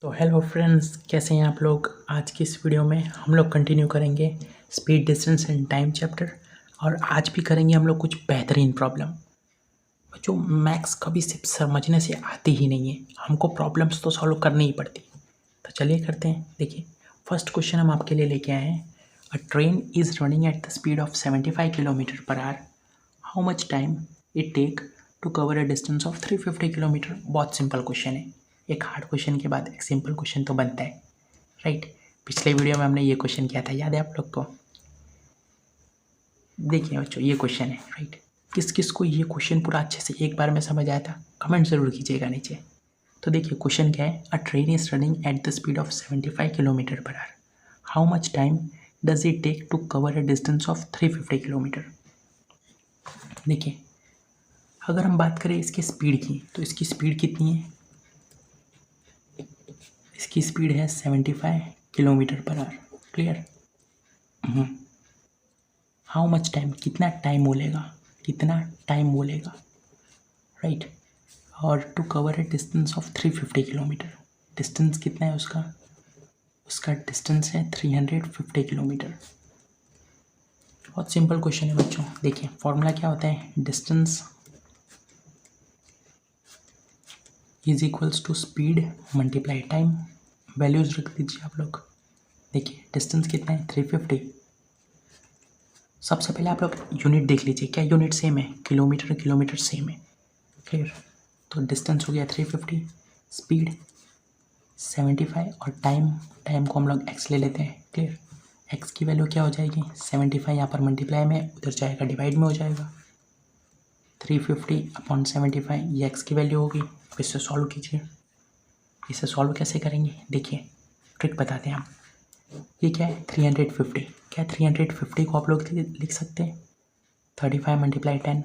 तो hello friends, कैसे हैं आप लोग। आज की इस वीडियो में हम लोग कंटिन्यू करेंगे speed, distance and time chapter. और आज भी करेंगे हम लोग कुछ बेहतरीन प्रॉब्लम जो मैथ्स कभी सिर्फ समझने से आती ही नहीं है, हमको प्रॉब्लम्स तो सॉल्व करनी ही पड़ती। तो चलिए करते हैं। देखिए, फर्स्ट क्वेश्चन हम आपके लिए लेके आए हैं। A train is running at the speed of 75 kilometre per hour. How much time it take to cover a distance of 350 kilometre. बहुत सिंपल क्वेश्चन है। एक हार्ड क्वेश्चन के बाद एक सिंपल क्वेश्चन तो बनता है, राइट। पिछले वीडियो में हमने ये क्वेश्चन किया था, याद है आप लोग को। देखिए बच्चों, ये क्वेश्चन है, राइट। किस किस को ये क्वेश्चन पूरा अच्छे से एक बार में समझ आया था, कमेंट ज़रूर कीजिएगा नीचे। तो देखिए क्वेश्चन क्या है। A train is running at the speed of 75 kilometre per hour. How much time does it take to cover a distance of 350 kilometre. देखिए, अगर हम बात करें इसकी स्पीड की, तो इसकी स्पीड कितनी है। इसकी स्पीड है 75 kilometre per hour. Clear. How much time, कितना टाइम बोलेगा, कितना टाइम बोलेगा, राइट। और to cover a distance of 350 kilometre. Distance कितना है उसका, उसका डिस्टेंस है 350 किलोमीटर। बहुत सिंपल क्वेश्चन है बच्चों। देखिए फॉर्मूला क्या होता है, distance is equals to speed multiply time. Values रख दीजिए आप लोग। देखिए डिस्टेंस कितना है 350। सबसे पहले आप लोग यूनिट देख लीजिए, क्या यूनिट सेम है, किलोमीटर किलोमीटर सेम है। क्लियर। तो डिस्टेंस हो गया 350, स्पीड 75 और टाइम को हम लोग एक्स ले लेते हैं। क्लियर। एक्स की वैल्यू क्या हो जाएगी, 75 यहाँ पर मल्टीप्लाई में, उधर जाएगा डिवाइड में हो जाएगा। 350/75 ये एक्स की वैल्यू होगी। इससे सॉल्व कीजिए। इसे सॉल्व कैसे करेंगे, देखिए ट्रिक बताते हैं हम। ये क्या है 350, क्या 350 को आप लोग लिख सकते हैं 35 × 10,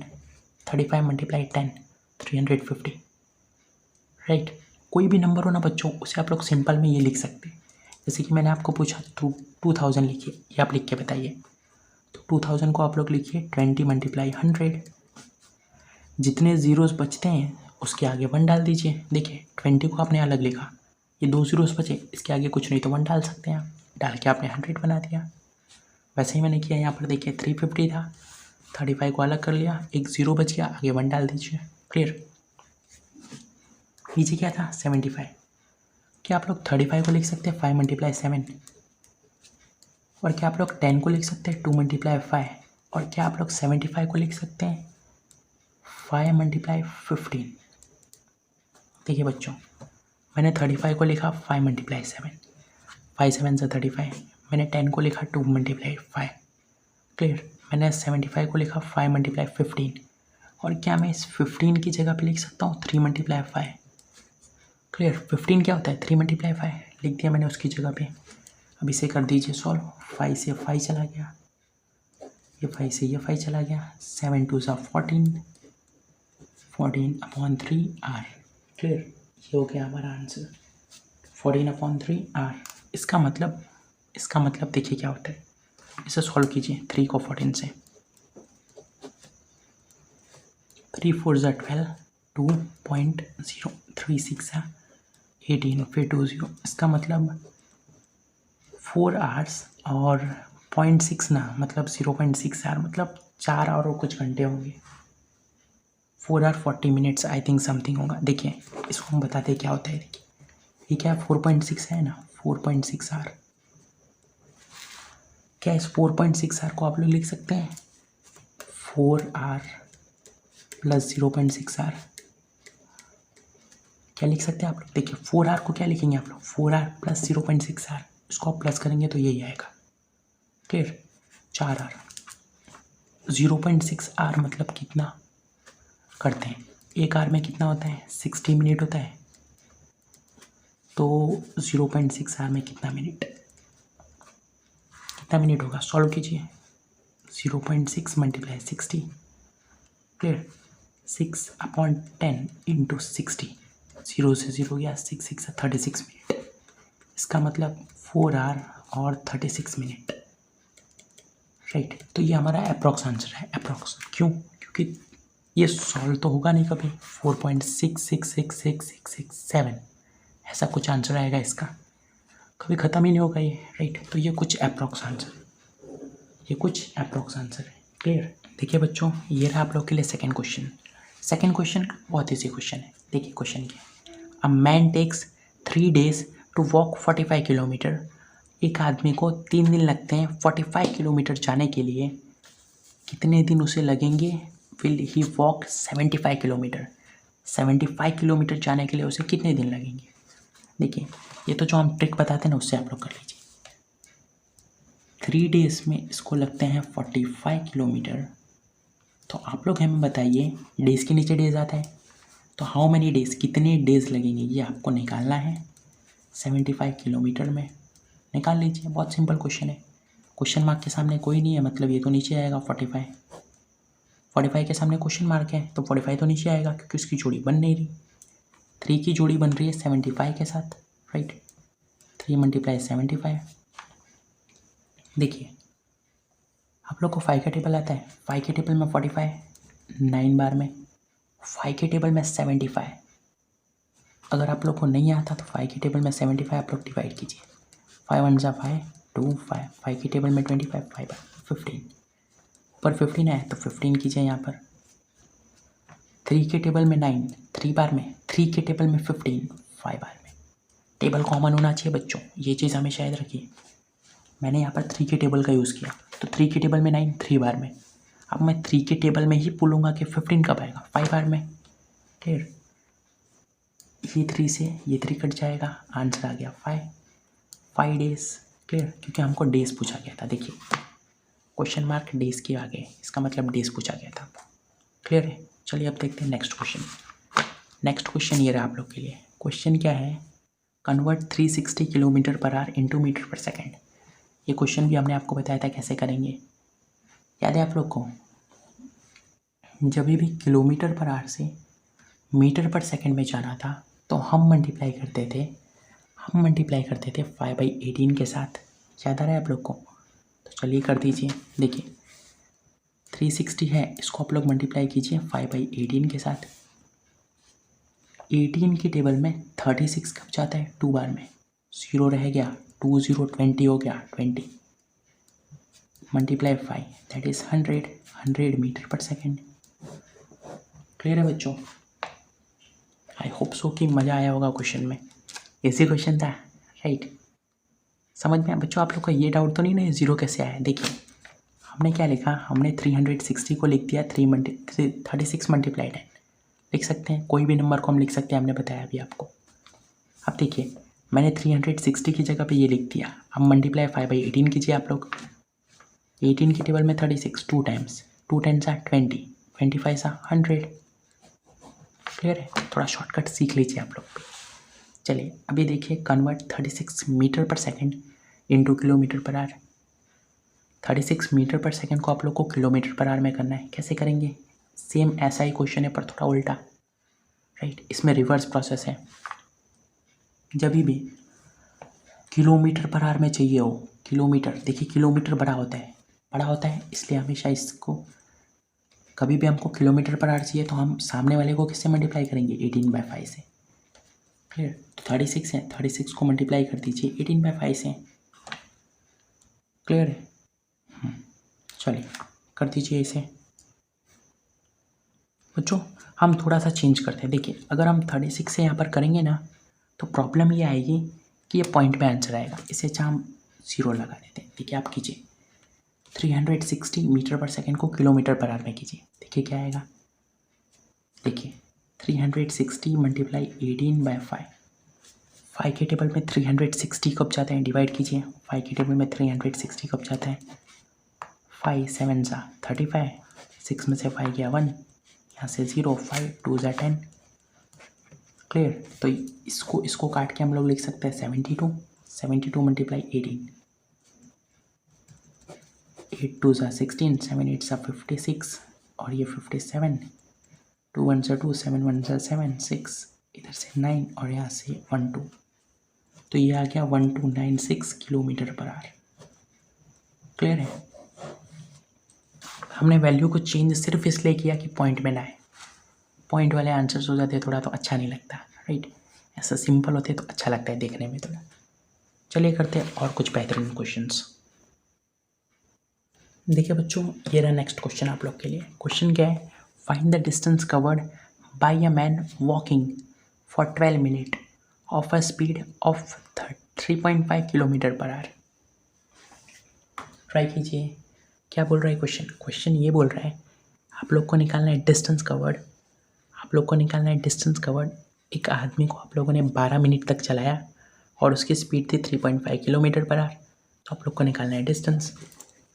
35 × 10 350, राइट। कोई भी नंबर हो ना बच्चों, उसे आप लोग सिंपल में ये लिख सकते हैं। जैसे कि मैंने आपको पूछा 2000 लिखिए, ये आप लिख के बताइए। तो 2000 को आप लोग लिखिए 20 × 100। जितने ज़ीरोस बचते हैं उसके आगे 1 डाल दीजिए। देखिए 20 को आपने अलग लिखा, ये 2 ज़ीरोस बचे, इसके आगे कुछ नहीं तो 1 डाल सकते हैं आप। डाल के आपने 100 बना दिया। वैसे ही मैंने किया यहाँ पर। देखिए 350 था, 35 को अलग कर लिया, एक ज़ीरो बच गया, आगे 1 डाल दीजिए। क्लियर। नीचे क्या था 75। क्या आप लोग 35 को लिख सकते हैं 5 × 7। और क्या आप लोग 10 को लिख सकते हैं 2 × 5। और क्या आप लोग 75 को लिख सकते हैं 5 × 15। देखिए बच्चों, मैंने 35 को लिखा 5 × 7, 5 7 से 35। मैंने 10 को लिखा 2 × 5। क्लियर। मैंने 75 को लिखा 5 × 15। और क्या मैं इस 15 की जगह पे लिख सकता हूँ 3 × 5। क्लियर। 15 क्या होता है 3 × 5, लिख दिया मैंने उसकी जगह पे। अब इसे कर दीजिए सॉल्व। 5 से 5 चला गया, ये 5 से ये 5 चला गया, 7 2 सा 14, 14/3 आर। क्लियर। ये हो गया हमारा आंसर 14/3 आर। इसका मतलब देखिए क्या होता है, इसे सॉल्व कीजिए। 3 को 14 से, 3 4 ज़ा 12, 2.036 18, फिर 20। इसका मतलब 4 आवर्स और 0.6 ना, मतलब 0.6 आवर, मतलब 4 और कुछ घंटे होंगे। 4 hour 40 minutes I think something होगा। देखिए इसको हम बताते हैं क्या होता है। देखिए ये क्या है 4.6 है ना, 4.6 आवर। क्या इस 4.6 आवर को आप लोग लिख सकते हैं 4 आवर प्लस 0.6 आवर। क्या लिख सकते हैं आप लोग, देखिए 4 आवर को क्या लिखेंगे आप लोग 4 आवर प्लस 0.6 आवर। इसको आप प्लस करेंगे तो यही आएगा। क्लियर। 4 आवर, 0.6 आवर मतलब कितना करते हैं, एक आवर में कितना होता है 60 मिनट होता है। तो 0.6 आवर में कितना मिनट होगा, सॉल्व कीजिए। 0.6 × 60। क्लियर। 6/10 × 60, 0 से 0 गया, 6 6 36 मिनट। इसका मतलब 4 आवर और 36 मिनट, राइट। तो ये हमारा अप्रॉक्स आंसर है। अप्रॉक्स क्यों, क्योंकि ये सॉल्व तो होगा नहीं कभी। 4.666667 ऐसा कुछ आंसर आएगा इसका, कभी ख़त्म ही नहीं होगा ये, राइट। तो ये कुछ अप्रॉक्स आंसर है। क्लियर। देखिए बच्चों, ये रहा आप लोग के लिए सेकंड क्वेश्चन। सेकंड क्वेश्चन बहुत ईजी क्वेश्चन है। देखिए क्वेश्चन क्या, a man takes 3 days to walk 45 kilometre. एक आदमी को 3 दिन लगते हैं 45 किलोमीटर जाने के लिए। कितने दिन उसे लगेंगे? Will he walk 75 kilometre. 75 kilometre जाने के लिए उसे कितने दिन लगेंगे? देखिए, ये तो जो हम ट्रिक बताते हैं ना, उससे आप लोग कर लीजिए। 3 days में इसको लगते हैं 45 किलोमीटर। तो आप लोग हमें बताइए, डेज़ के नीचे डेज़ आता है, तो हाउ मैनी डेज़, कितने डेज़ लगेंगे, ये आपको निकालना है 75 किलोमीटर में। निकाल लीजिए, बहुत सिंपल क्वेश्चन है। क्वेश्चन मार्क के सामने कोई नहीं है, मतलब ये तो नीचे आएगा 45 के सामने क्वेश्चन मार्क है, तो 45 तो नीचे आएगा क्योंकि उसकी जोड़ी बन नहीं रही। 3 की जोड़ी बन रही है 75 के साथ, राइट। 3 × 75। देखिए आप लोग को 5 का टेबल आता है, 5 के टेबल में 45, 9 बार में 5 के टेबल में 75। अगर आप लोग को नहीं आता तो 5 के टेबल में 75 आप लोग डिवाइड कीजिए। 5 × 1 = 5, 2 5, 5 के टेबल में 25, 5 बार 15, ऊपर 15 है तो 15 कीजिए यहाँ पर। 3 के टेबल में 9, 3 बार में, 3 के टेबल में 15, 5 बार में। टेबल कॉमन होना चाहिए बच्चों, ये चीज़ हमेशा याद रखिए। मैंने यहाँ पर 3 के टेबल का यूज़ किया, तो 3 के टेबल में 9, 3 बार में। अब मैं 3 के टेबल में ही बोलूँगा कि 15 कब आएगा, 5 बार में। क्लियर। ये 3 से ये 3 कट जाएगा, आंसर आ गया 5 डेज़। क्लियर, क्योंकि हमको डेज़ पूछा गया था। देखिए क्वेश्चन मार्क डेज़ के आगे, इसका मतलब डेज़ पूछा गया था। क्लियर है। चलिए अब देखते हैं नेक्स्ट क्वेश्चन। नेक्स्ट क्वेश्चन ये रहा आप लोग के लिए। क्वेश्चन क्या है, कन्वर्ट 360 km/h इंटू मीटर/सेकेंड। ये क्वेश्चन भी हमने आपको बताया था कैसे करेंगे, याद है आप लोग को? जब भी km/h से मीटर/सेकेंड में जाना था तो हम मल्टीप्लाई करते थे 5/18 के साथ। याद आ रहा है आप लोग को? तो चलिए कर दीजिए। देखिए 360 है, इसको आप लोग मल्टीप्लाई कीजिए 5/18 के साथ। 18 के टेबल में 36 कब जाता है, 2 बार में, 0 रह गया, 2 0 20 हो गया, 20 मल्टीप्लाई 5, दैट इज़ 100 मीटर/सेकेंड। क्लियर है बच्चों? आई होप सो कि मज़ा आया होगा क्वेश्चन में। ऐसे क्वेश्चन था, राइट। समझ में बच्चों आप लोग का ये डाउट तो नहीं ना 0 कैसे आया? देखिए हमने क्या लिखा, हमने 360 को लिख दिया 36 × 10 लिख सकते हैं, कोई भी नंबर को हम लिख सकते हैं, हमने बताया अभी आपको। अब देखिए मैंने 360 की जगह पे ये लिख दिया, अब मल्टीप्लाई 5/18 कीजिए आप लोग। 18 के टेबल में 36, 2 टाइम्स, 2 10 20, 25 100। क्लियर है? थोड़ा शॉर्टकट सीख लीजिए आप लोग। चलिए अभी देखिए, कन्वर्ट 36 मीटर/सेकेंड इंटू km/h। 36 मीटर/सेकेंड को आप लोग को km/h में करना है। कैसे करेंगे? सेम ऐसा ही क्वेश्चन है पर थोड़ा उल्टा, राइट। इसमें रिवर्स प्रोसेस है। जब भी km/h में चाहिए हो, किलोमीटर, देखिए किलोमीटर बड़ा होता है इसलिए हमेशा इसको, कभी भी हमको km/h चाहिए तो हम सामने वाले को किससे मल्टीप्लाई करेंगे, 18/5 से। क्लियर। तो 36 है, 36 को मल्टीप्लाई कर दीजिए 18/5 से। क्लियर है? चलिए कर दीजिए इसे। बच्चों हम थोड़ा सा चेंज करते हैं। देखिए अगर हम 36 से यहाँ पर करेंगे ना तो प्रॉब्लम ये आएगी कि ये पॉइंट में आंसर आएगा, इसे अच्छा हम 0 लगा देते हैं। देखिए आप कीजिए 360 मीटर/सेकेंड को km/h में कीजिए, देखिए क्या आएगा। देखिए 360 × 18/5, 5 के टेबल में 360 कब जाता है, डिवाइड कीजिए। 5 के टेबल में 360 कब जाता है, 5 7 35, 6 में से 5 गया 1, यहाँ से 0, 5 2 10। क्लियर। तो इसको काट के हम लोग लिख सकते हैं 72 × 18, 8 2 16, 7 8 56 और ये 57, 2 1 2, 7 1 7, 6, इधर से 9 और यहाँ से 1 2, तो ये आ गया 1296 km/h। क्लियर है? हमने वैल्यू को चेंज सिर्फ इसलिए किया कि पॉइंट में ना आए, पॉइंट वाले आंसर्स हो जाते थोड़ा तो अच्छा नहीं लगता, राइट। ऐसा सिंपल होते तो अच्छा लगता है देखने में थोड़ा। चलिए करते हैं और कुछ बेहतरीन क्वेश्चंस। देखिए बच्चों, ये रहा नेक्स्ट क्वेश्चन आप लोग के लिए। क्वेश्चन क्या है, find the distance covered by a man walking for 12 minute of a speed of 3.5 kilometre per our. Try कीजिए। क्या बोल रहा है क्वेश्चन? क्वेश्चन ये बोल रहा है आप लोग को निकालना है डिस्टेंस कवर्ड। आप लोग को निकालना है डिस्टेंस कवर्ड। एक आदमी को आप लोगों ने 12 मिनट तक चलाया और उसकी स्पीड थी 3.5 किलोमीटर पर आवर। तो आप लोग को निकालना है डिस्टेंस।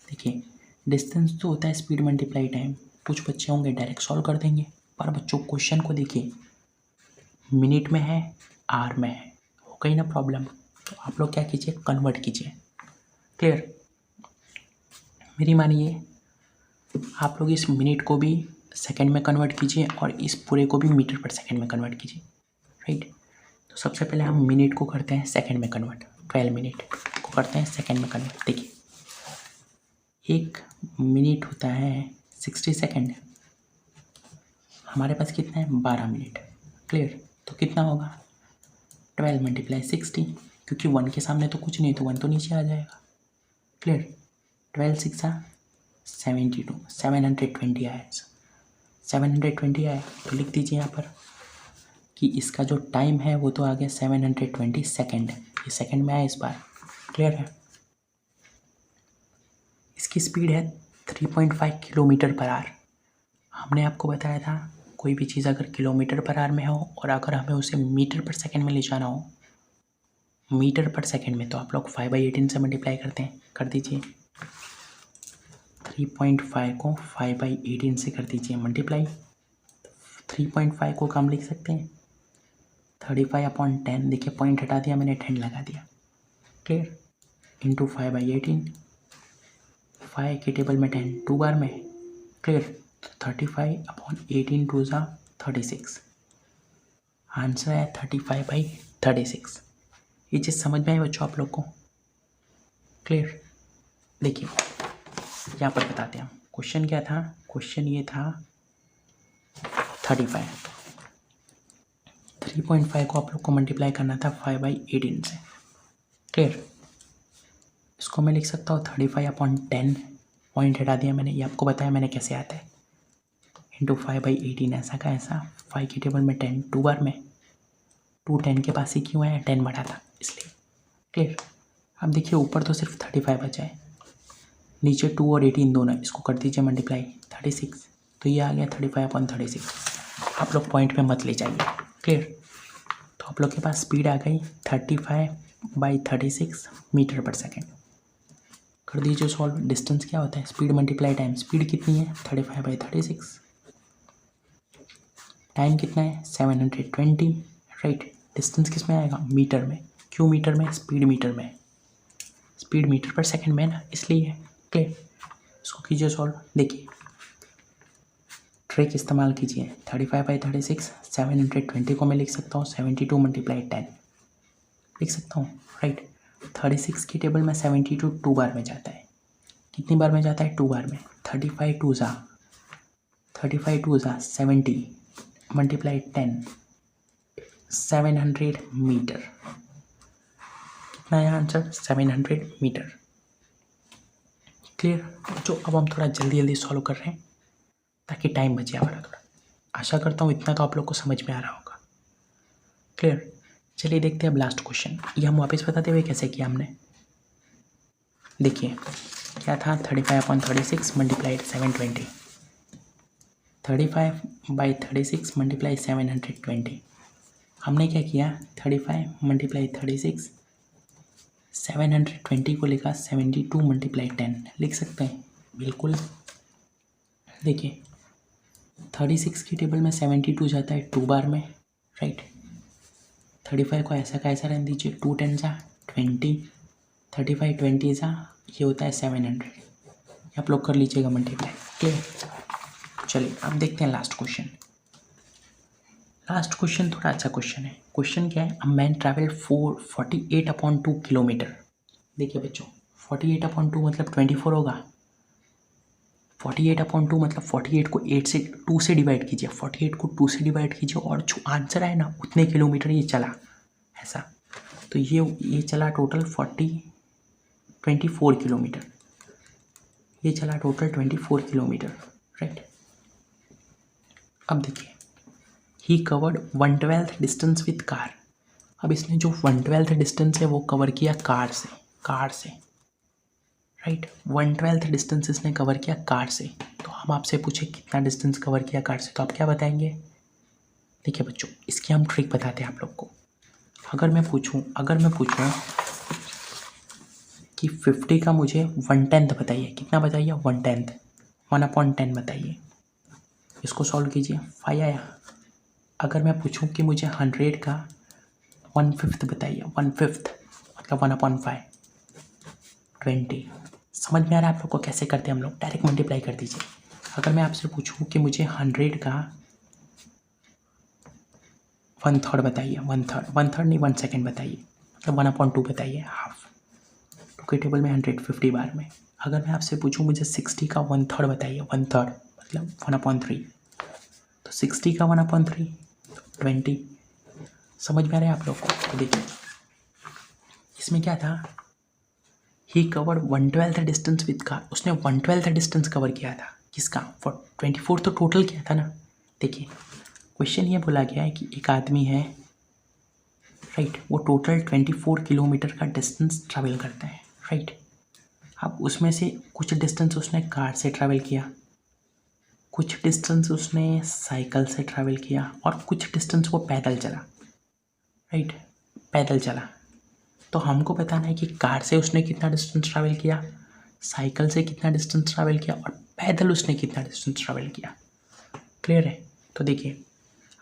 देखिए, डिस्टेंस तो होता है स्पीड मल्टीप्लाई टाइम। कुछ बच्चे होंगे डायरेक्ट सॉल्व कर देंगे, पर बच्चों क्वेश्चन को देखिए, मिनट में है, आवर में है, हो गई ना प्रॉब्लम। तो आप लोग क्या कीजिए, कन्वर्ट कीजिए। क्लियर? मेरी मानिए, आप लोग इस मिनट को भी सेकंड में कन्वर्ट कीजिए और इस पूरे को भी मीटर पर सेकंड में कन्वर्ट कीजिए। राइट? तो सबसे पहले हम मिनट को करते हैं सेकंड में कन्वर्ट। 12 मिनट को करते हैं सेकंड में कन्वर्ट। देखिए, एक मिनट होता है 60 सेकंड। हमारे पास कितना है? 12 मिनट। क्लियर? तो कितना होगा? 12 मल्टीप्लाई 60, क्योंकि 1 के सामने तो कुछ नहीं, तो 1 तो नीचे आ जाएगा। क्लियर? 12 6 72, 720 आया। 720 आया तो लिख दीजिए यहाँ पर कि इसका जो टाइम है वो तो आ गया 720 सेकेंड। ये सेकेंड में आया इस बार। क्लियर है? इसकी स्पीड है 3.5 किलोमीटर पर आवर। हमने आपको बताया था कोई भी चीज़ अगर किलोमीटर पर आवर में हो और अगर हमें उसे मीटर पर सेकंड में ले जाना हो, मीटर पर सेकंड में, तो आप लोग 5/18 से मल्टीप्लाई करते हैं। कर दीजिए। 3.5 को 5/18 से कर दीजिए मल्टीप्लाई। 3.5 को कम लिख सकते हैं, 35/10। देखिए पॉइंट हटा दिया मैंने, 10 लगा दिया। क्लियर? इंटू 5/18। 5 के टेबल में 10 2 बार में। क्लियर? तो 35/18 2 ज़ा 36। आंसर है 35/36। ये चीज़ समझ में आई बच्चों आप लोग को? क्लियर? देखिए यहाँ पर बताते हैं हम क्वेश्चन क्या था। क्वेश्चन ये था 35। 3.5 को आप लोग को मल्टीप्लाई करना था 5/18 से। क्लियर? इसको मैं लिख सकता हूँ 35/10। पॉइंट हटा दिया मैंने, ये आपको बताया मैंने कैसे आता है। इंटू 5/18 ऐसा का ऐसा। 5 की टेबल में 10 2 बार में। 2 10 के पास ही क्यों आया? 10 बढ़ा था इसलिए। क्लियर? अब देखिए ऊपर तो सिर्फ 35 बचा है, नीचे 2 और 18 दोनों है, इसको कर दीजिए मल्टीप्लाई 36। तो ये आ गया 35/36। आप लोग पॉइंट पे मत ले जाइए। क्लियर? तो आप लोग के पास स्पीड आ गई 35/36 मीटर पर सेकेंड। कर दीजिए सॉल्व। डिस्टेंस क्या होता है? Speed multiply time. स्पीड कितनी है? 35/36। टाइम कितना है? 720। राइट? डिस्टेंस किस में आएगा? मीटर में। क्यों मीटर में? स्पीड मीटर में। स्पीड मीटर पर सेकंड में ना, इसलिए। क्लियर? इसको कीजिए सॉल्व। देखिए ट्रिक इस्तेमाल कीजिए। 35/36 720 को मैं लिख सकता हूँ 72 मल्टीप्लाई 10 लिख सकता हूँ। राइट? 36 की टेबल में 72 2 बार में जाता है। कितनी बार में जाता है? 2 बार में। 35 2 ज़ा 70 मल्टीप्लाई 10 700 मीटर। कितना है आंसर? 700 मीटर। क्लियर? जो अब हम थोड़ा जल्दी जल्दी सॉल्व कर रहे हैं ताकि टाइम बचे हमारा थोड़ा। आशा करता हूँ इतना तो आप लोग को समझ में आ रहा होगा। क्लियर? चलिए देखते हैं अब लास्ट क्वेश्चन। ये हम वापस बताते हुए कैसे किया हमने। देखिए क्या था? 35/36 मल्टीप्लाइड 720। 35/36 मल्टीप्लाई 720। हमने क्या किया? 35 मल्टीप्लाई 36, 720 को लिखा 72 मल्टीप्लाई 10 लिख सकते हैं। बिल्कुल। देखिए 36 की टेबल में 72 जाता है 2 बार में। राइट? 35 को ऐसा का ऐसा रहने दीजिए। 2 10 जा 20, 35 20 जा ये होता है 700। आप लोग कर लीजिएगा मल्टीप्लाई। क्लियर? चलिए अब देखते हैं लास्ट क्वेश्चन। लास्ट क्वेश्चन थोड़ा अच्छा क्वेश्चन है। क्वेश्चन क्या है? A man travel 48/2 kilometre. देखिए बच्चों 48/2 मतलब 24 होगा। 48/2 मतलब 48 को 2 से डिवाइड कीजिए। 48 को 2 से डिवाइड कीजिए और जो आंसर आए ना उतने किलोमीटर ये चला। ऐसा। तो ये चला टोटल 24 किलोमीटर, ये चला टोटल 24 किलोमीटर, राइट। अब देखिए, ही कवर्ड 1/12 डिस्टेंस विथ कार। अब इसने जो 1/12 डिस्टेंस है वो कवर किया कार से, राइट। 1/12 डिस्टेंस इसने कवर किया कार से। तो हम आपसे पूछे कितना डिस्टेंस कवर किया कार से, तो आप क्या बताएंगे? देखिए बच्चों, इसकी हम ट्रिक बताते हैं आप लोग को। अगर मैं पूछूं कि 50 का मुझे 1/10 बताइए, कितना बताइए? 1/10, 1/10 बताइए। इसको सॉल्व कीजिए, 5 आया। अगर मैं पूछूं कि मुझे 100 का 1/5 बताइए, 1/5 मतलब 1/5, 20। समझ में आ रहा है आप लोग को कैसे करते हैं हम लोग? डायरेक्ट मल्टीप्लाई कर दीजिए। अगर मैं आपसे पूछूं कि मुझे 100 का 1/3 बताइए, 1/3 नहीं 1 सेकेंड बताइए, मतलब 1/2 बताइए, हाफ। 2 के टेबल में 100, 50 बार में। अगर मैं आपसे पूछूं मुझे 60 का 1/3 बताइए, 1/3 मतलब 1/3, तो 60 का 1/3 20। समझ में आ रहा है आप लोग को? तो देखिए इसमें क्या था, ही कवर्ड 1/12 डिस्टेंस विद कार। उसने 1/12 डिस्टेंस कवर किया था, किसका? 24 तो टोटल किया था ना। देखिए क्वेश्चन ये बोला गया है कि एक आदमी है, राइट, वो टोटल 24 किलोमीटर का डिस्टेंस ट्रैवल करता है, राइट। अब उसमें से कुछ डिस्टेंस उसने कार से ट्रैवल किया, कुछ डिस्टेंस उसने साइकिल से ट्रैवल किया, और कुछ डिस्टेंस वो पैदल चला, राइट, पैदल चला। तो हमको बताना है कि कार से उसने कितना डिस्टेंस ट्रैवल किया, साइकिल से कितना डिस्टेंस ट्रैवल किया, और पैदल उसने कितना डिस्टेंस ट्रैवल किया। क्लियर है? तो देखिए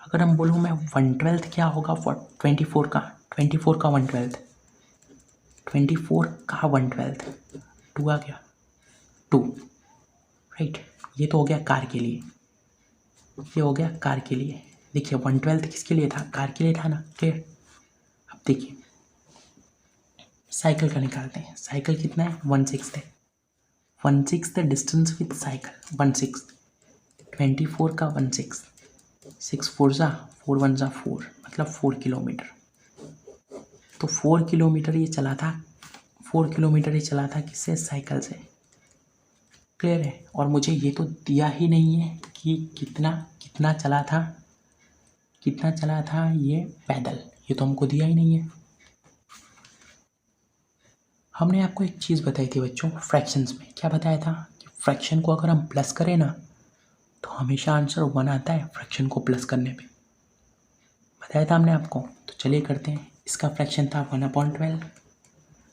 अगर हम बोलूँ मैं 1/12 क्या होगा 24 का, 24 का 1/12, 24 का 1/12 2 आ गया, 2, राइट। ये तो हो गया कार के लिए, ये हो गया कार के लिए। देखिए 1/12 किसके लिए था? कार के लिए था ना। क्लियर? अब देखिए साइकिल का निकालते हैं। साइकिल कितना है? 1/6 है। 1/6 डिस्टेंस विथ साइकिल, 1/6, 24 का 1/6, 6 4 जा 4 1 जा 4, मतलब 4 किलोमीटर। तो 4 किलोमीटर ये चला था, 4 किलोमीटर ये चला था किससे? साइकिल से। क्लियर है? और मुझे ये तो दिया ही नहीं है कि कितना कितना चला था, कितना चला था ये पैदल, ये तो हमको दिया ही नहीं है। हमने आपको एक चीज़ बताई थी बच्चों फ्रैक्शंस में, क्या बताया था कि फ्रैक्शन को अगर हम प्लस करें ना तो हमेशा आंसर 1 आता है, फ्रैक्शन को प्लस करने पे बताया था हमने आपको। तो चलिए करते हैं। इसका फ्रैक्शन था 1/12,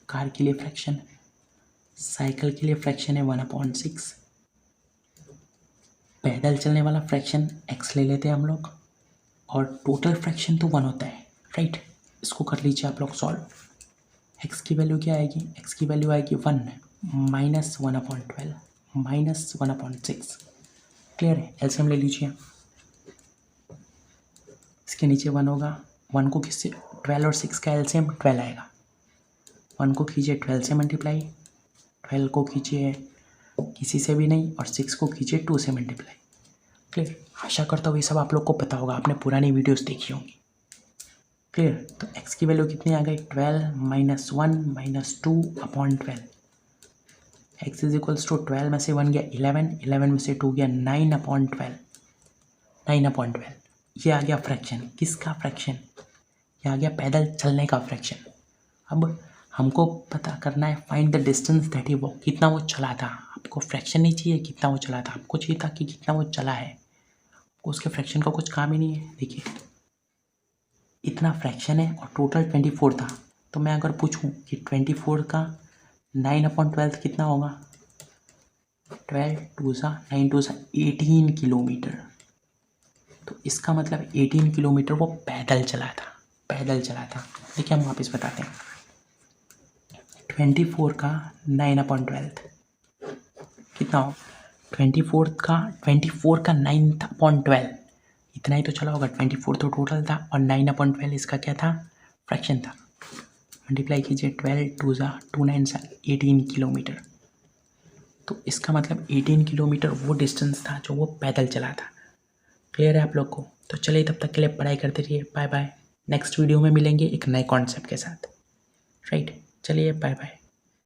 कार के लिए फ्रैक्शन, साइकिल के लिए फ्रैक्शन है 1/6, पैदल चलने वाला फ्रैक्शन x ले लेते हैं हम लोग, और टोटल फ्रैक्शन तो 1 होता है, राइट। इसको कर लीजिए आप लोग सॉल्व। x की वैल्यू क्या आएगी? x की वैल्यू आएगी 1 माइनस 1/12 माइनस 1/6। क्लियर है? एलसीएम ले लीजिए, इसके नीचे 1 होगा, 1 को किससे? 12 और 6 का एलसीएम 12 आएगा। 1 को कीजिए 12 से मल्टीप्लाई, 12 को कीजिए किसी से भी नहीं, और 6 को कीजिए 2 से मल्टीप्लाई। क्लियर? आशा करता हूँ ये सब आप लोग को पता होगा, आपने पुरानी वीडियोस देखी होंगी। क्लियर? तो x की वैल्यू कितनी आ गई? 12 minus 1 minus 2/12। x is equals to 12 में से 1 गया 11, 11 में से 2 गया 9/12, 9/12। ये आ गया फ्रैक्शन, किसका फ्रैक्शन? ये आ गया पैदल चलने का फ्रैक्शन। अब हमको पता करना है find the distance that he walk, कितना वो चला था। आपको फ्रैक्शन नहीं चाहिए कितना वो चला था, आपको चाहिए था कि कितना वो चला है। उसके फ्रैक्शन का कुछ काम ही नहीं है। देखिए इतना फ्रैक्शन है और टोटल 24 था, तो मैं अगर पूछूं कि 24 का 9/12 कितना होगा, 12 2 सा 9 2 सा 18 किलोमीटर। तो इसका मतलब 18 किलोमीटर वो पैदल चला था, पैदल चला था। देखिए हम वापस बताते हैं, 24 का 9/12 कितना हो? 24 का 9/12 इतना ही तो चला होगा। 24 तो टोटल था और 9/12 इसका क्या था? फ्रैक्शन था। मल्टीप्लाई कीजिए, 12 2 सा 2 9 सा 18 किलोमीटर। तो इसका मतलब 18 किलोमीटर वो डिस्टेंस था जो वो पैदल चला था। क्लियर है आप लोग को? तो चलिए तब तक के लिए पढ़ाई करते रहिए। Bye bye. नेक्स्ट वीडियो में मिलेंगे एक नए कॉन्सेप्ट के साथ, राइट। चलिए बाय बाय।